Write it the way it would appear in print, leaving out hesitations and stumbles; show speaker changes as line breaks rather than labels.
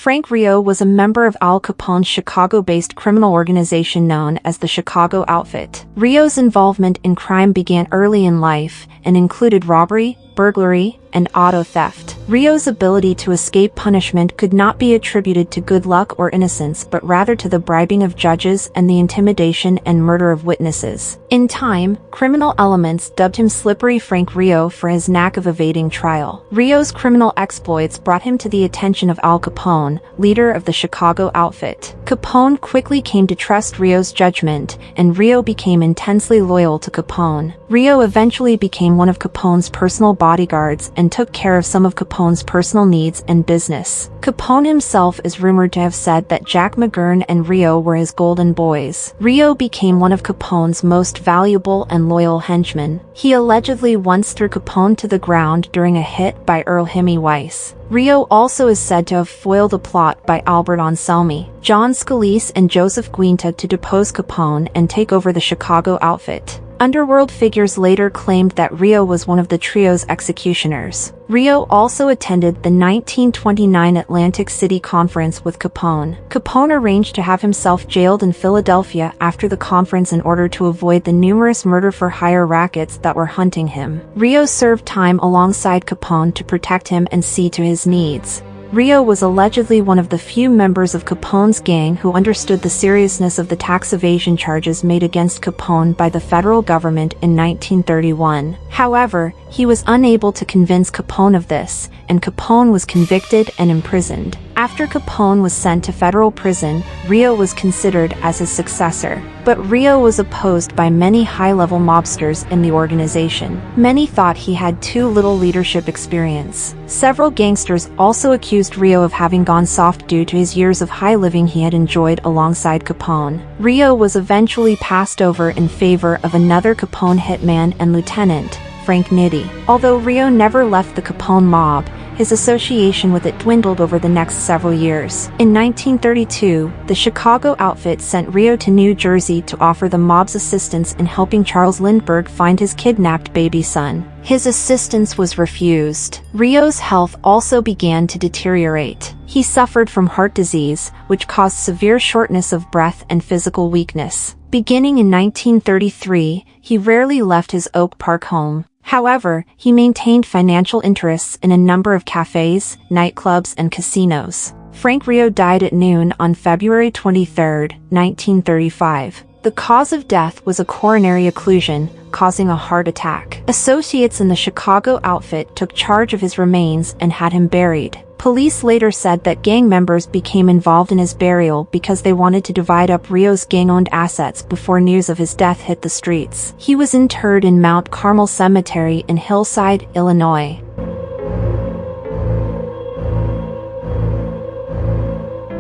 Frank Rio was a member of Al Capone's Chicago-based criminal organization known as the Chicago Outfit. Rio's involvement in crime began early in life and included robbery, burglary, and auto theft. Rio's ability to escape punishment could not be attributed to good luck or innocence but rather to the bribing of judges and the intimidation and murder of witnesses. In time, criminal elements dubbed him Slippery Frank Rio for his knack of evading trial. Rio's criminal exploits brought him to the attention of Al Capone, leader of the Chicago Outfit. Capone quickly came to trust Rio's judgment, and Rio became intensely loyal to Capone. Rio eventually became one of Capone's personal bodyguards and took care of some of Capone's personal needs and business. Capone himself is rumored to have said that Jack McGurn and Rio were his golden boys. Rio became one of Capone's most valuable and loyal henchmen. He allegedly once threw Capone to the ground during a hit by Earl Himmy Weiss. Rio also is said to have foiled a plot by Albert Anselmi, John Scalise and Joseph Guinta to depose Capone and take over the Chicago Outfit. Underworld figures later claimed that Rio was one of the trio's executioners. Rio also attended the 1929 Atlantic City Conference with Capone. Capone arranged to have himself jailed in Philadelphia after the conference in order to avoid the numerous murder-for-hire rackets that were hunting him. Rio served time alongside Capone to protect him and see to his needs. Rio was allegedly one of the few members of Capone's gang who understood the seriousness of the tax evasion charges made against Capone by the federal government in 1931. However, he was unable to convince Capone of this, and Capone was convicted and imprisoned. After Capone was sent to federal prison, Rio was considered as his successor. But Rio was opposed by many high-level mobsters in the organization. Many thought he had too little leadership experience. Several gangsters also accused Rio of having gone soft due to his years of high living he had enjoyed alongside Capone. Rio was eventually passed over in favor of another Capone hitman and lieutenant, Frank Nitti. Although Rio never left the Capone mob, his association with it dwindled over the next several years. In 1932, the Chicago Outfit sent Rio to New Jersey to offer the mob's assistance in helping Charles Lindbergh find his kidnapped baby son. His assistance was refused. Rio's health also began to deteriorate. He suffered from heart disease, which caused severe shortness of breath and physical weakness. Beginning in 1933, he rarely left his Oak Park home. However, he maintained financial interests in a number of cafes, nightclubs, and casinos. Frank Rio died at noon on February 23, 1935. The cause of death was a coronary occlusion, causing a heart attack. Associates in the Chicago Outfit took charge of his remains and had him buried. Police later said that gang members became involved in his burial because they wanted to divide up Rio's gang-owned assets before news of his death hit the streets. He was interred in Mount Carmel Cemetery in Hillside, Illinois.